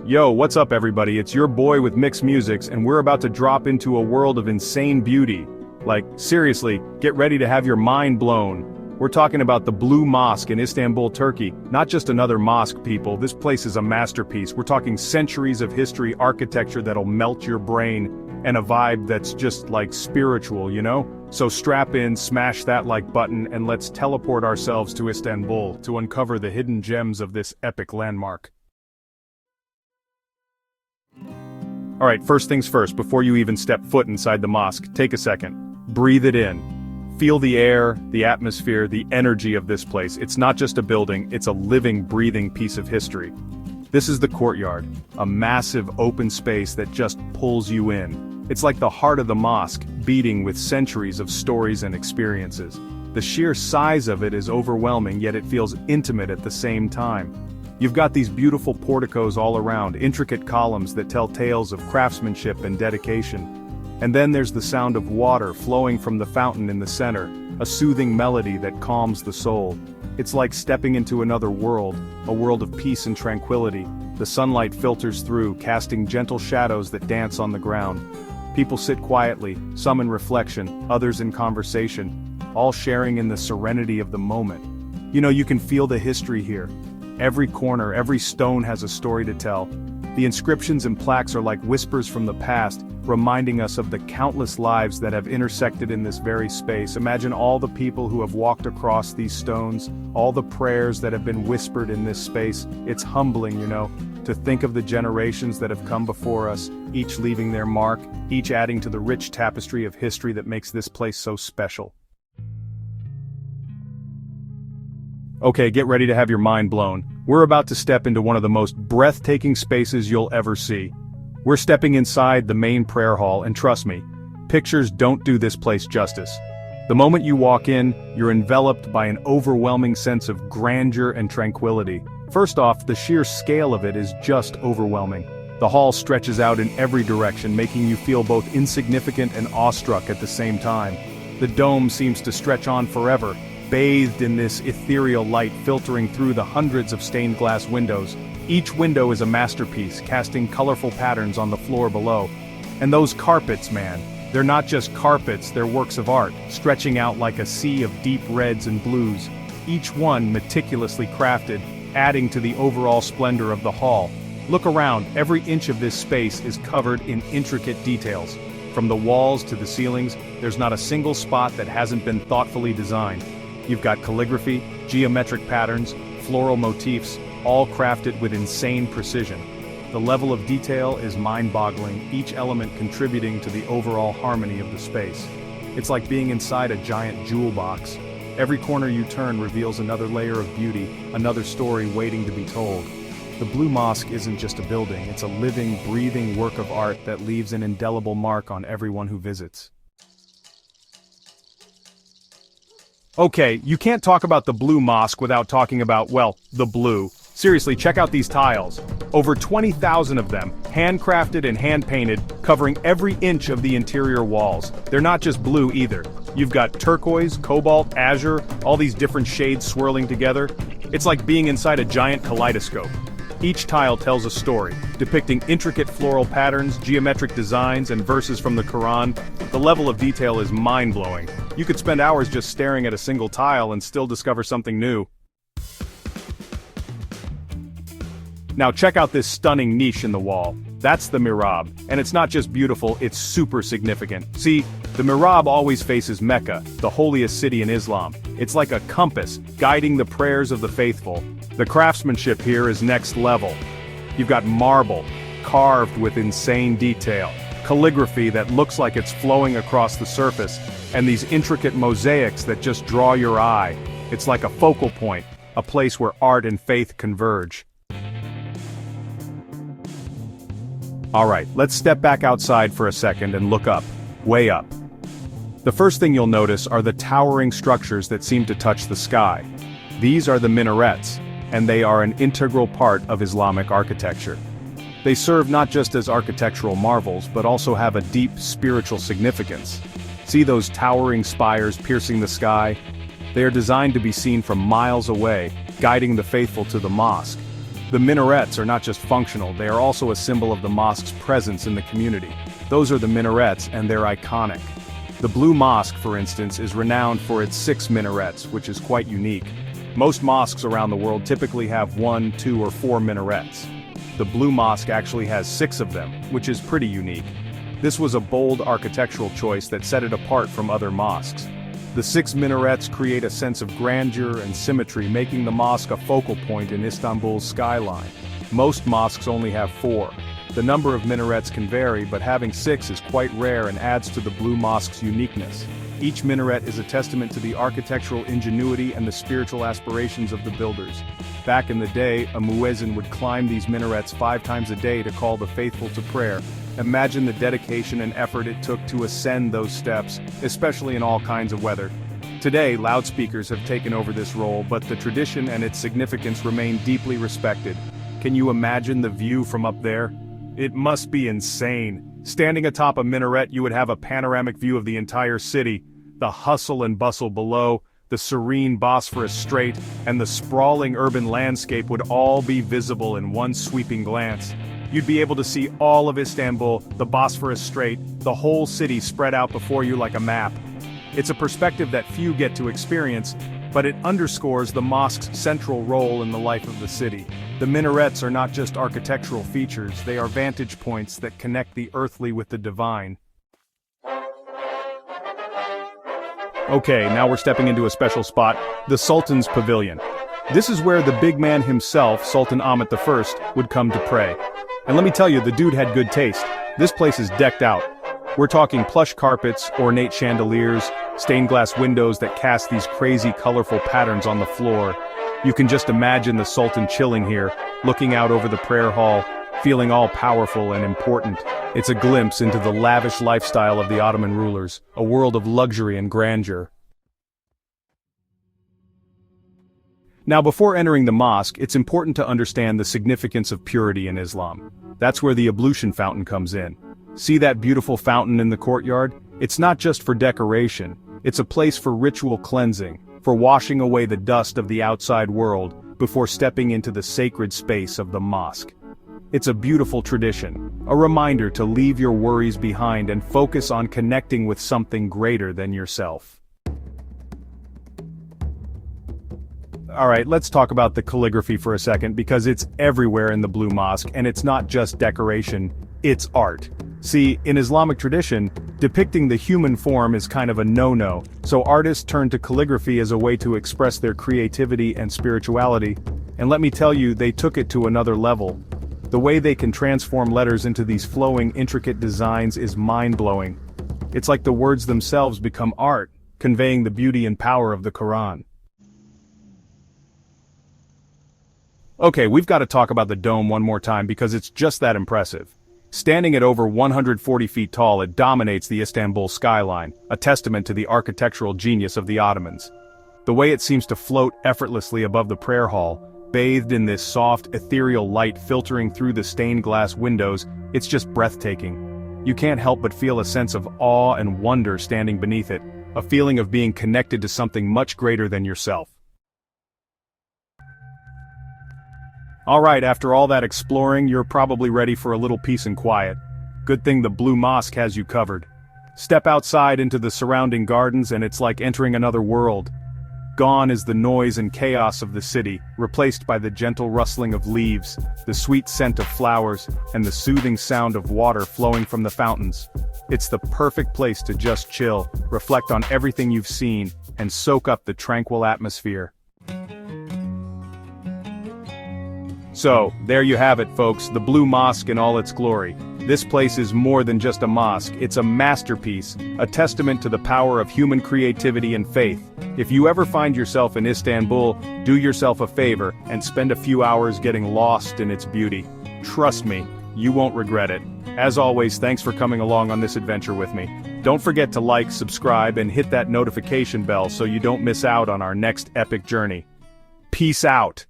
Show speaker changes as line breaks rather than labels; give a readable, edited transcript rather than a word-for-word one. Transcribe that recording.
Yo, what's up everybody? It's your boy with Mixed Musics and we're about to drop into a world of insane beauty. Like, seriously, get ready to have your mind blown. We're talking about the Blue Mosque in Istanbul, Turkey. Not just another mosque, people, this place is a masterpiece. We're talking centuries of history, architecture that'll melt your brain, and a vibe that's just like spiritual, you know? So strap in, smash that like button, and let's teleport ourselves to Istanbul to uncover the hidden gems of this epic landmark. Alright, first things first, before you even step foot inside the mosque, take a second. Breathe it in. Feel the air, the atmosphere, the energy of this place. It's not just a building, it's a living, breathing piece of history. This is the courtyard, a massive open space that just pulls you in. It's like the heart of the mosque, beating with centuries of stories and experiences. The sheer size of it is overwhelming, yet it feels intimate at the same time. You've got these beautiful porticos all around, intricate columns that tell tales of craftsmanship and dedication. And then there's the sound of water flowing from the fountain in the center, a soothing melody that calms the soul. It's like stepping into another world, a world of peace and tranquility. The sunlight filters through, casting gentle shadows that dance on the ground. People sit quietly, some in reflection, others in conversation, all sharing in the serenity of the moment. You know, you can feel the history here. Every corner, every stone has a story to tell. The inscriptions and plaques are like whispers from the past, reminding us of the countless lives that have intersected in this very space. Imagine all the people who have walked across these stones, all the prayers that have been whispered in this space. It's humbling, you know, to think of the generations that have come before us, each leaving their mark, each adding to the rich tapestry of history that makes this place so special. Okay, get ready to have your mind blown. We're about to step into one of the most breathtaking spaces you'll ever see. We're stepping inside the main prayer hall, and trust me, pictures don't do this place justice. The moment you walk in, you're enveloped by an overwhelming sense of grandeur and tranquility. First off, the sheer scale of it is just overwhelming. The hall stretches out in every direction, making you feel both insignificant and awestruck at the same time. The dome seems to stretch on forever, bathed in this ethereal light filtering through the hundreds of stained glass windows. Each window is a masterpiece, casting colorful patterns on the floor below. And those carpets, man, they're not just carpets, they're works of art, stretching out like a sea of deep reds and blues, each one meticulously crafted, adding to the overall splendor of the hall. Look around, every inch of this space is covered in intricate details. From the walls to the ceilings, there's not a single spot that hasn't been thoughtfully designed. You've got calligraphy, geometric patterns, floral motifs, all crafted with insane precision. The level of detail is mind-boggling, each element contributing to the overall harmony of the space. It's like being inside a giant jewel box. Every corner you turn reveals another layer of beauty, another story waiting to be told. The Blue Mosque isn't just a building, it's a living, breathing work of art that leaves an indelible mark on everyone who visits. Okay, you can't talk about the Blue Mosque without talking about, well, the blue. Seriously, check out these tiles. Over 20,000 of them, handcrafted and hand-painted, covering every inch of the interior walls. They're not just blue either. You've got turquoise, cobalt, azure, all these different shades swirling together. It's like being inside a giant kaleidoscope. Each tile tells a story, depicting intricate floral patterns, geometric designs, and verses from the Quran. The level of detail is mind-blowing. You could spend hours just staring at a single tile and still discover something new. Now check out this stunning niche in the wall. That's the mihrab, and it's not just beautiful, it's super significant. See, the mihrab always faces Mecca, the holiest city in Islam. It's like a compass, guiding the prayers of the faithful. The craftsmanship here is next level. You've got marble, carved with insane detail, calligraphy that looks like it's flowing across the surface, and these intricate mosaics that just draw your eye. It's like a focal point, a place where art and faith converge. Alright, let's step back outside for a second and look up, way up. The first thing you'll notice are the towering structures that seem to touch the sky. These are the minarets, and they are an integral part of Islamic architecture. They serve not just as architectural marvels, but also have a deep spiritual significance. See those towering spires piercing the sky? They are designed to be seen from miles away, guiding the faithful to the mosque. The minarets are not just functional, they are also a symbol of the mosque's presence in the community. Those are the minarets, and they're iconic. The Blue Mosque, for instance, is renowned for its 6 minarets, which is quite unique. Most mosques around the world typically have 1, 2, or 4 minarets. The Blue Mosque actually has 6 of them, which is pretty unique. This was a bold architectural choice that set it apart from other mosques. The 6 minarets create a sense of grandeur and symmetry, making the mosque a focal point in Istanbul's skyline. Most mosques only have 4. The number of minarets can vary, but having 6 is quite rare and adds to the Blue Mosque's uniqueness. Each minaret is a testament to the architectural ingenuity and the spiritual aspirations of the builders. Back in the day, a muezzin would climb these minarets 5 times a day to call the faithful to prayer. Imagine the dedication and effort it took to ascend those steps, especially in all kinds of weather. Today, loudspeakers have taken over this role, but the tradition and its significance remain deeply respected. Can you imagine the view from up there? It must be insane. Standing atop a minaret, you would have a panoramic view of the entire city, the hustle and bustle below, the serene Bosphorus Strait, and the sprawling urban landscape would all be visible in one sweeping glance. You'd be able to see all of Istanbul, the Bosphorus Strait, the whole city spread out before you like a map. It's a perspective that few get to experience, but it underscores the mosque's central role in the life of the city. The minarets are not just architectural features, they are vantage points that connect the earthly with the divine. Okay, now we're stepping into a special spot, the Sultan's Pavilion. This is where the big man himself, Sultan Ahmed I, would come to pray. And let me tell you, the dude had good taste. This place is decked out. We're talking plush carpets, ornate chandeliers, stained glass windows that cast these crazy colorful patterns on the floor. You can just imagine the Sultan chilling here, looking out over the prayer hall, feeling all powerful and important. It's a glimpse into the lavish lifestyle of the Ottoman rulers, a world of luxury and grandeur. Now, before entering the mosque, it's important to understand the significance of purity in Islam. That's where the ablution fountain comes in. See that beautiful fountain in the courtyard? It's not just for decoration. It's a place for ritual cleansing, for washing away the dust of the outside world before stepping into the sacred space of the mosque. It's a beautiful tradition, a reminder to leave your worries behind and focus on connecting with something greater than yourself. Alright, let's talk about the calligraphy for a second, because it's everywhere in the Blue Mosque, and it's not just decoration, it's art. See, in Islamic tradition, depicting the human form is kind of a no-no, so artists turn to calligraphy as a way to express their creativity and spirituality, and let me tell you, they took it to another level. The way they can transform letters into these flowing, intricate designs is mind-blowing. It's like the words themselves become art, conveying the beauty and power of the Quran. Okay, we've got to talk about the dome one more time because it's just that impressive. Standing at over 140 feet tall, it dominates the Istanbul skyline, a testament to the architectural genius of the Ottomans. The way it seems to float effortlessly above the prayer hall, bathed in this soft, ethereal light filtering through the stained glass windows, it's just breathtaking. You can't help but feel a sense of awe and wonder standing beneath it, a feeling of being connected to something much greater than yourself. Alright, after all that exploring, you're probably ready for a little peace and quiet. Good thing the Blue Mosque has you covered. Step outside into the surrounding gardens and it's like entering another world. Gone is the noise and chaos of the city, replaced by the gentle rustling of leaves, the sweet scent of flowers, and the soothing sound of water flowing from the fountains. It's the perfect place to just chill, reflect on everything you've seen, and soak up the tranquil atmosphere. So, there you have it folks, the Blue Mosque in all its glory. This place is more than just a mosque, it's a masterpiece, a testament to the power of human creativity and faith. If you ever find yourself in Istanbul, do yourself a favor and spend a few hours getting lost in its beauty. Trust me, you won't regret it. As always, thanks for coming along on this adventure with me. Don't forget to like, subscribe, and hit that notification bell so you don't miss out on our next epic journey. Peace out!